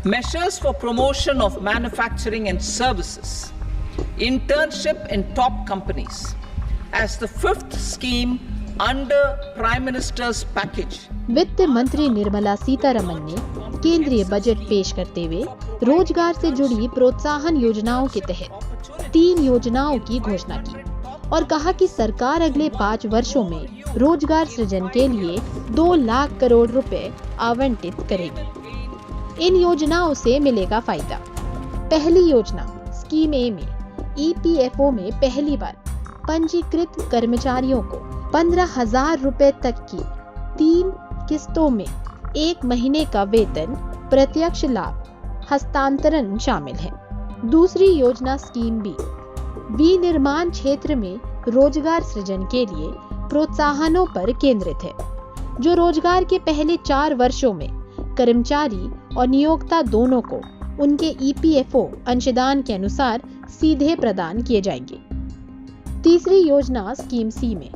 Measures for promotion of manufacturing and services, internship in top companies as the fifth scheme under Prime Minister's package. वित्त मंत्री निर्मला सीतारमण ने केंद्रीय budget पेश करते हुए रोजगार से जुड़ी प्रोत्साहन योजनाओं के तहत 3 योजनाओं की घोषणा की और कहा कि सरकार अगले 5 वर्षों में रोजगार सृजन के लिए 2 लाख करोड़ रुपए आवंटित करेगी। इन योजनाओं से मिलेगा फायदा। पहली योजना स्कीम ए में EPFO में पहली बार पंजीकृत कर्मचारियों को 15,000 रुपए तक की 3 किस्तों में 1 महीने का वेतन प्रत्यक्ष लाभ हस्तांतरण शामिल है। दूसरी योजना स्कीम बी विनिर्माण क्षेत्र में रोजगार सृजन के लिए प्रोत्साहनों पर केंद्रित है, जो रोजगार के पहले 4 वर्षों में कर्मचारी और नियोक्ता दोनों को उनके EPFO अंशदान के अनुसार सीधे प्रदान किए जाएंगे। तीसरी योजना स्कीम सी में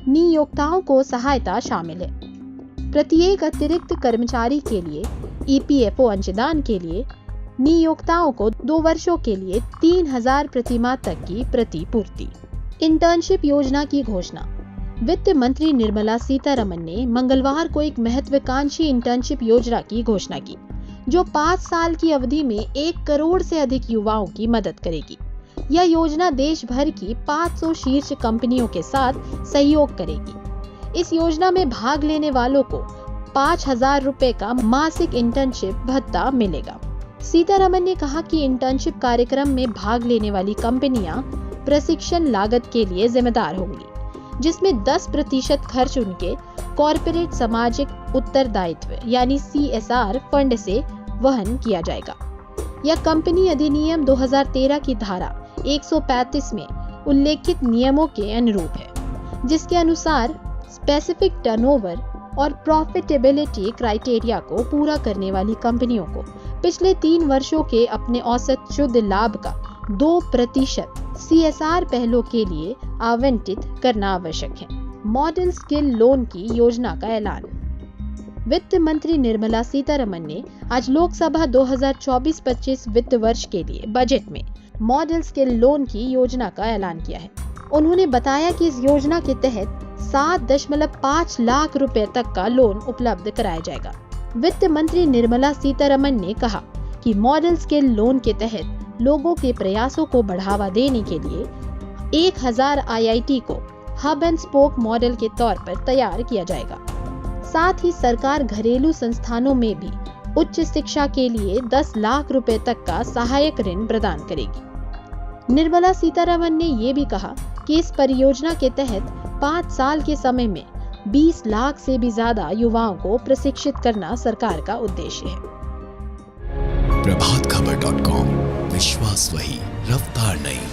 नियोक्ताओं को सहायता शामिल है। प्रत्येक अतिरिक्त कर्मचारी के लिए EPFO अंशदान के लिए नियोक्ताओं को 2 वर्षों के लिए 3,000 प्रतिमाह तक की प्रतिपूर्ति। इंटर्नशिप योजना की घोषणा। वित्त मंत्री निर्मला सीतारमण ने मंगलवार को एक महत्वाकांक्षी इंटर्नशिप योजना की घोषणा की, जो 5 साल की अवधि में 1 करोड़ से अधिक युवाओं की मदद करेगी। यह योजना देश भर की 500 शीर्ष कंपनियों के साथ सहयोग करेगी। इस योजना में भाग लेने वालों को 5,000 रुपए का मासिक इंटर्नशिप भत्ता मिलेगा। सीतारमण ने कहा कि इंटर्नशिप कार्यक्रम में भाग लेने वाली कंपनियां प्रशिक्षण लागत के लिए जिम्मेदार होंगी, जिसमें 10% खर्च उनके कॉर्पोरेट सामाजिक उत्तरदायित्व यानी CSR फंड से वहन किया जाएगा। यह कंपनी अधिनियम 2013 की धारा 135 में उल्लेखित नियमों के अनुरूप है, जिसके अनुसार स्पेसिफिक टर्नओवर और प्रॉफिटेबिलिटी क्राइटेरिया को पूरा करने वाली कंपनियों को पिछले 3 वर्षों के अपने औसत शुद्ध लाभ का 2% CSR पहलों के लिए आवंटित करना आवश्यक है। मॉडल स्किल लोन की योजना का ऐलान। वित्त मंत्री निर्मला सीतारमण ने आज लोकसभा 2024-25 वित्त वर्ष के लिए बजट में मॉडल स्किल लोन की योजना का ऐलान किया है। उन्होंने बताया कि इस योजना के तहत 7.5 लाख रुपए तक का लोन उपलब्ध कराया जाएगा। वित्त मंत्री निर्मला सीतारमण ने कहा कि मॉडल स्किल लोन के तहत लोगों के प्रयासों को बढ़ावा देने के लिए 1000 IIT को हब एंड स्पोक मॉडल के तौर पर तैयार किया जाएगा। साथ ही सरकार घरेलू संस्थानों में भी उच्च शिक्षा के लिए 10 लाख रुपए तक का सहायक ऋण प्रदान करेगी। निर्मला सीतारमण ने ये भी कहा कि इस परियोजना के तहत 5 साल के समय में 20 लाख से भी ज्यादा युवाओं को प्रशिक्षित करना सरकार का उद्देश्य है। प्रभातखबर.com, विश्वास वही, रफ्तार नहीं।